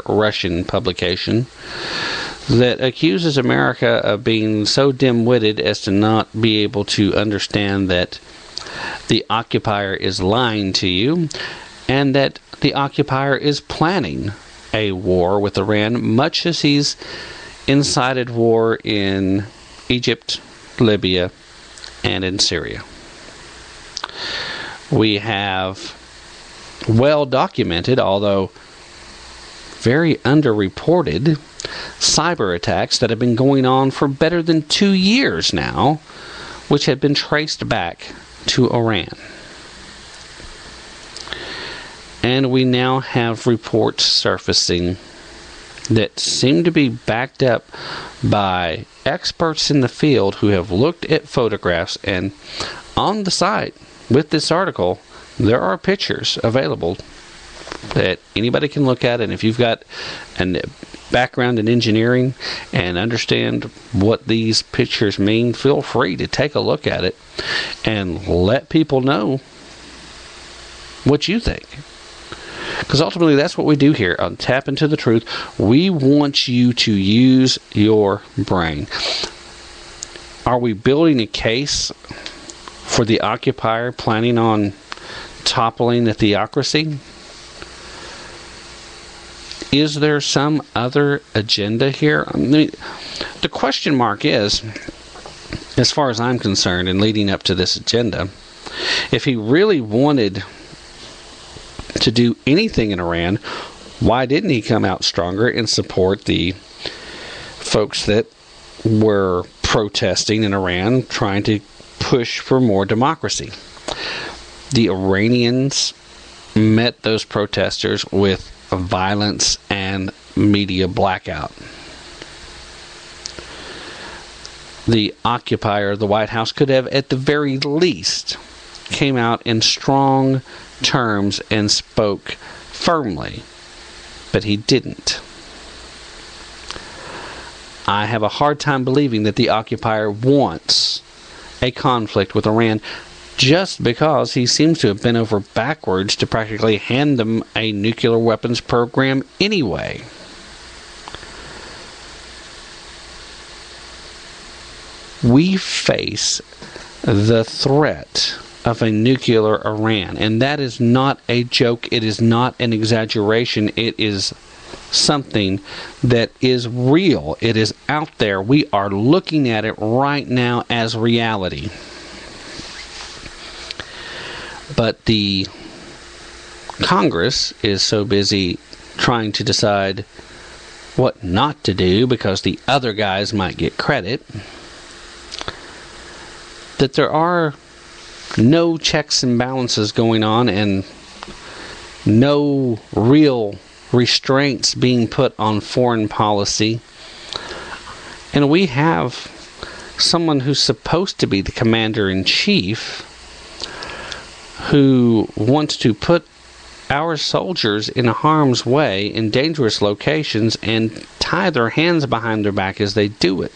Russian publication that accuses America of being so dim-witted as to not be able to understand that the occupier is lying to you and that the occupier is planning a war with Iran, much as he's incited war in Egypt, Libya, and in Syria. We have well documented, although very underreported, cyber attacks that have been going on for better than 2 years now, which have been traced back to Iran. And we now have reports surfacing that seem to be backed up by experts in the field who have looked at photographs, and on the site with this article there are pictures available that anybody can look at, and if you've got a background in engineering and understand what these pictures mean, feel free to take a look at it and let people know what you think. Because ultimately that's what we do here on Tap Into the Truth. We want you to use your brain. Are we building a case for the occupier planning on toppling the theocracy? Is there some other agenda here? I mean, the question mark is, as far as I'm concerned, and leading up to this agenda, if he really wanted to do anything in Iran, why didn't he come out stronger and support the folks that were protesting in Iran, trying to push for more democracy? The Iranians met those protesters with violence and media blackout. The occupier of the White House could have, at the very least, came out in strong terms and spoke firmly, but he didn't. I have a hard time believing that the occupier wants a conflict with Iran, just because he seems to have bent over backwards to practically hand them a nuclear weapons program anyway. We face the threat of a nuclear Iran, and that is not a joke. It is not an exaggeration. It is something that is real. It is out there. We are looking at it right now as reality. But the Congress is so busy trying to decide what not to do because the other guys might get credit, that there are no checks and balances going on and no real restraints being put on foreign policy. And we have someone who's supposed to be the commander-in-chief who wants to put our soldiers in harm's way in dangerous locations and tie their hands behind their back as they do it.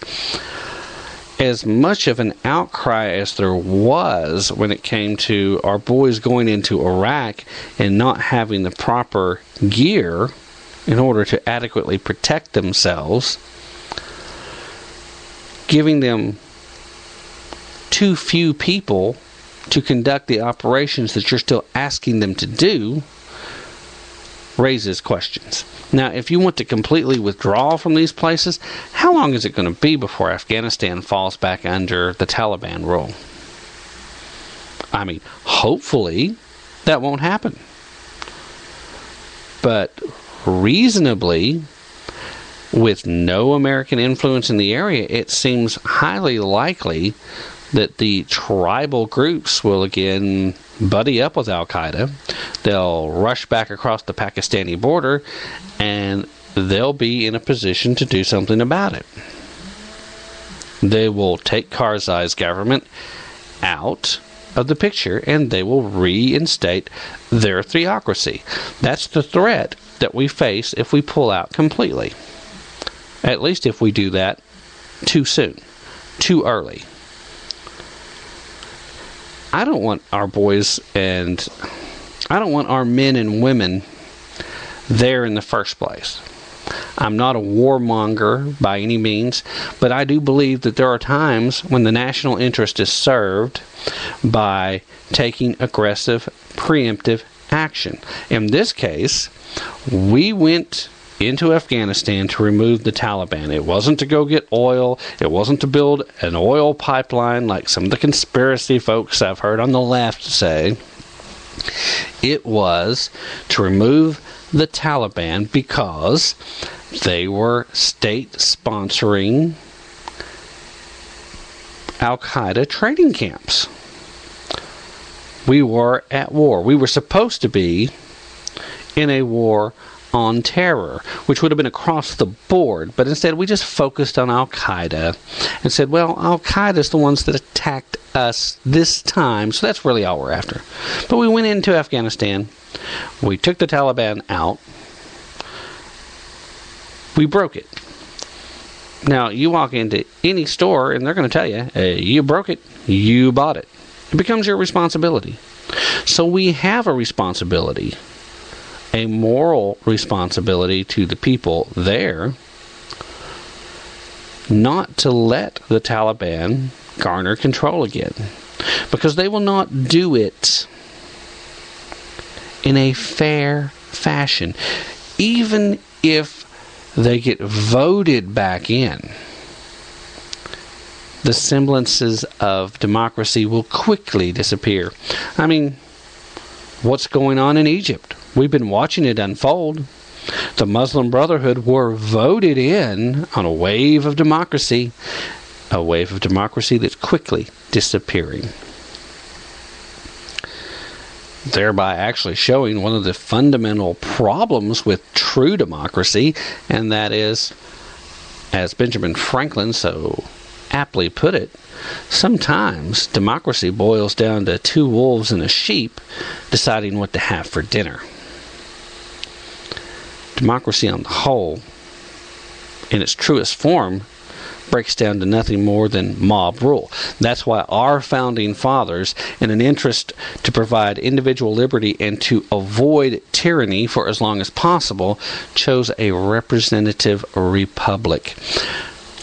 As much of an outcry as there was when it came to our boys going into Iraq and not having the proper gear in order to adequately protect themselves, giving them too few people to conduct the operations that you're still asking them to do, raises questions. Now, if you want to completely withdraw from these places, how long is it going to be before Afghanistan falls back under the Taliban rule? I mean, hopefully that won't happen. But reasonably, with no American influence in the area, it seems highly likely that the tribal groups will again buddy up with Al-Qaeda. They'll rush back across the Pakistani border, and they'll be in a position to do something about it. They will take Karzai's government out of the picture, and they will reinstate their theocracy. That's the threat that we face if we pull out completely. At least if we do that too soon, too early. I don't want our boys and I don't want our men and women there in the first place. I'm not a warmonger by any means, but I do believe that there are times when the national interest is served by taking aggressive, preemptive action. In this case, we went into Afghanistan to remove the Taliban. It wasn't to go get oil. It wasn't to build an oil pipeline like some of the conspiracy folks I've heard on the left say. It was to remove the Taliban because they were state-sponsoring Al-Qaeda training camps. We were at war. We were supposed to be in a war on terror, which would have been across the board, but instead we just focused on Al-Qaeda and said, well, Al-Qaeda is the ones that attacked us this time, so that's really all we're after. But we went into Afghanistan, we took the Taliban out, we broke it. Now, you walk into any store and they're going to tell you, you broke it, you bought it. It becomes your responsibility. So we have a responsibility, a moral responsibility to the people there, not to let the Taliban garner control again. Because they will not do it in a fair fashion. Even if they get voted back in, the semblances of democracy will quickly disappear. I mean, what's going on in Egypt? We've been watching it unfold. The Muslim Brotherhood were voted in on a wave of democracy that's quickly disappearing. Thereby actually showing one of the fundamental problems with true democracy, and that is, as Benjamin Franklin so aptly put it, sometimes democracy boils down to two wolves and a sheep deciding what to have for dinner. Democracy on the whole, in its truest form, breaks down to nothing more than mob rule. That's why our founding fathers, in an interest to provide individual liberty and to avoid tyranny for as long as possible, chose a representative republic,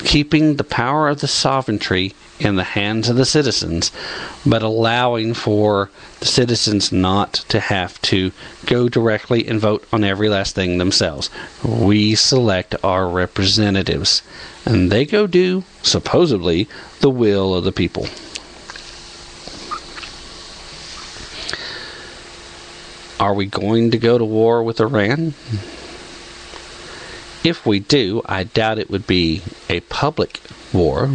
keeping the power of the sovereignty in the hands of the citizens, but allowing for the citizens not to have to go directly and vote on every last thing themselves. We select our representatives, and they go do, supposedly, the will of the people. Are we going to go to war with Iran? If we do, I doubt it would be a public war.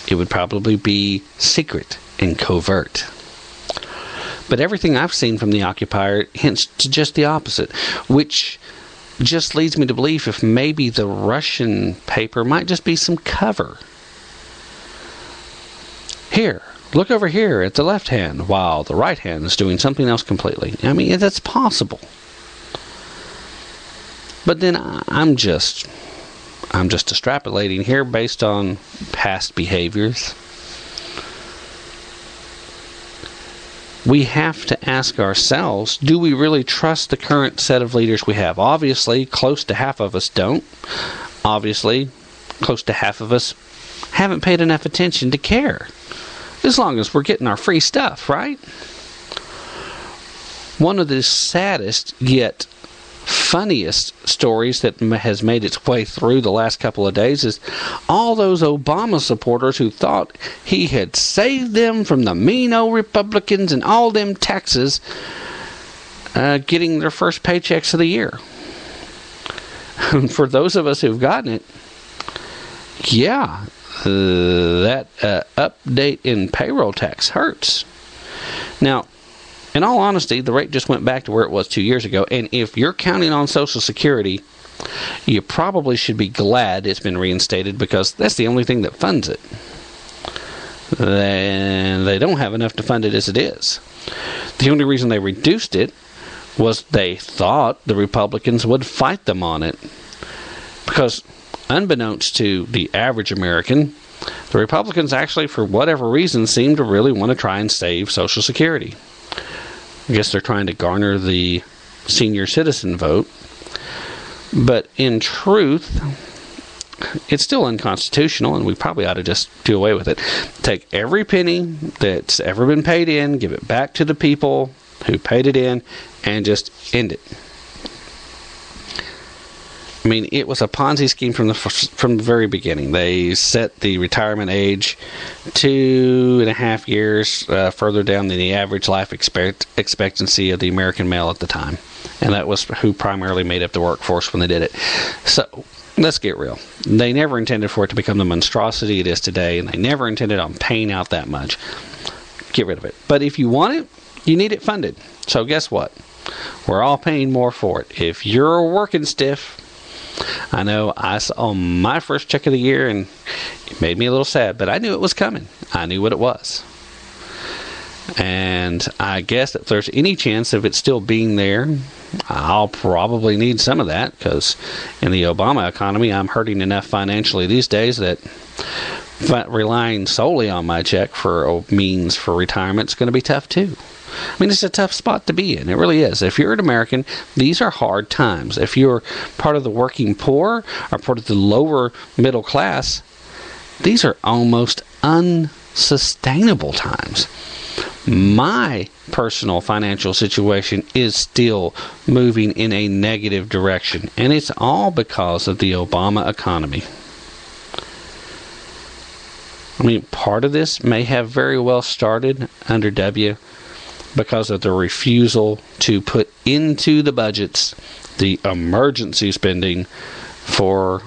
It would probably be secret and covert. But everything I've seen from the occupier hints to just the opposite, which just leads me to believe if maybe the Russian paper might just be some cover. Here, look over here at the left hand, while the right hand is doing something else completely. I mean, that's possible. But then I'm just extrapolating here based on past behaviors. We have to ask ourselves, do we really trust the current set of leaders we have? Obviously, close to half of us don't. Obviously, close to half of us haven't paid enough attention to care. As long as we're getting our free stuff, right? One of the saddest yet funniest stories that has made its way through the last couple of days is all those Obama supporters who thought he had saved them from the mean old Republicans and all them taxes getting their first paychecks of the year. For those of us who've gotten it, yeah, that update in payroll tax hurts. Now, in all honesty, the rate just went back to where it was 2 years ago, and if you're counting on Social Security, you probably should be glad it's been reinstated, because that's the only thing that funds it. And they don't have enough to fund it as it is. The only reason they reduced it was they thought the Republicans would fight them on it. Because unbeknownst to the average American, the Republicans actually, for whatever reason, seem to really want to try and save Social Security. I guess they're trying to garner the senior citizen vote. But in truth, it's still unconstitutional, and we probably ought to just do away with it. Take every penny that's ever been paid in, give it back to the people who paid it in, and just end it. I mean, it was a Ponzi scheme from the very beginning. They set the retirement age 2.5 years further down than the average life expectancy of the American male at the time. And that was who primarily made up the workforce when they did it. So, let's get real. They never intended for it to become the monstrosity it is today, and they never intended on paying out that much. Get rid of it. But if you want it, you need it funded. So guess what? We're all paying more for it. If you're working stiff, I know I saw my first check of the year, and it made me a little sad, but I knew it was coming. I knew what it was. And I guess if there's any chance of it still being there, I'll probably need some of that, because in the Obama economy, I'm hurting enough financially these days that relying solely on my check for a means for retirement is going to be tough too. I mean, it's a tough spot to be in. It really is. If you're an American, these are hard times. If you're part of the working poor or part of the lower middle class, these are almost unsustainable times. My personal financial situation is still moving in a negative direction, and it's all because of the Obama economy. I mean, part of this may have very well started under W because of the refusal to put into the budgets the emergency spending for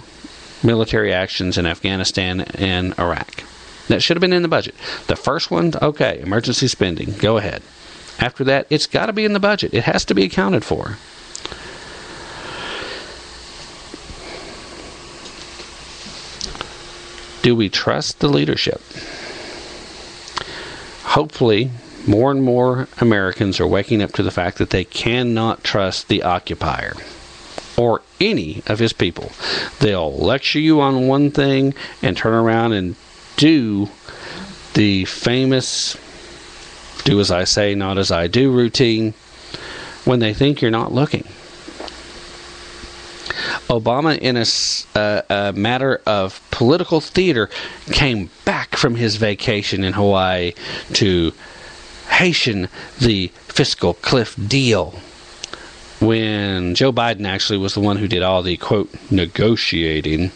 military actions in Afghanistan and Iraq. That should have been in the budget. The first one, okay, emergency spending, go ahead. After that, it's got to be in the budget. It has to be accounted for. Do we trust the leadership? Hopefully, more and more Americans are waking up to the fact that they cannot trust the occupier or any of his people. They'll lecture you on one thing and turn around and do the famous do as I say, not as I do routine when they think you're not looking. Obama, in a matter of political theater, came back from his vacation in Hawaii to hasten the fiscal cliff deal, when Joe Biden actually was the one who did all the, quote, negotiating.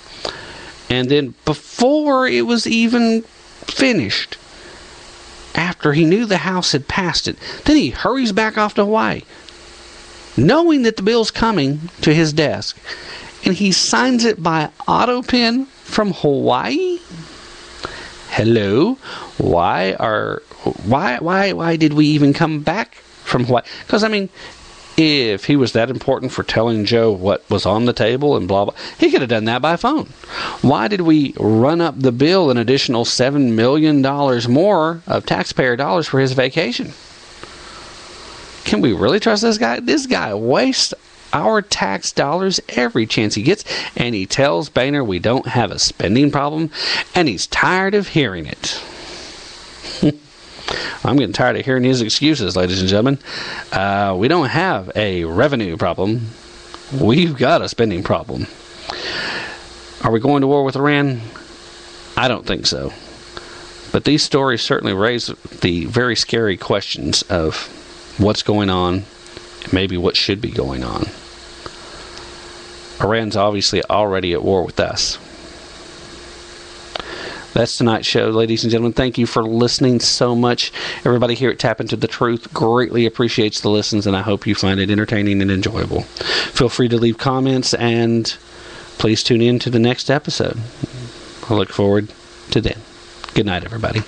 And then before it was even finished, after he knew the House had passed it, then he hurries back off to Hawaii, knowing that the bill's coming to his desk, and he signs it by auto pen from Hawaii. Hello, why did we even come back from Hawaii? Because I mean, if he was that important for telling Joe what was on the table and blah blah, he could have done that by phone. Why did we run up the bill an additional $7 million more of taxpayer dollars for his vacation? Can we really trust this guy? This guy wastes our tax dollars every chance he gets, and he tells Boehner we don't have a spending problem, and he's tired of hearing it. I'm getting tired of hearing his excuses, ladies and gentlemen. We don't have a revenue problem. We've got a spending problem. Are we going to war with Iran? I don't think so. But these stories certainly raise the very scary questions of what's going on, and maybe what should be going on. Iran's obviously already at war with us. That's tonight's show, ladies and gentlemen. Thank you for listening so much. Everybody here at Tap Into the Truth greatly appreciates the listens, and I hope you find it entertaining and enjoyable. Feel free to leave comments, and please tune in to the next episode. I look forward to then. Good night, everybody.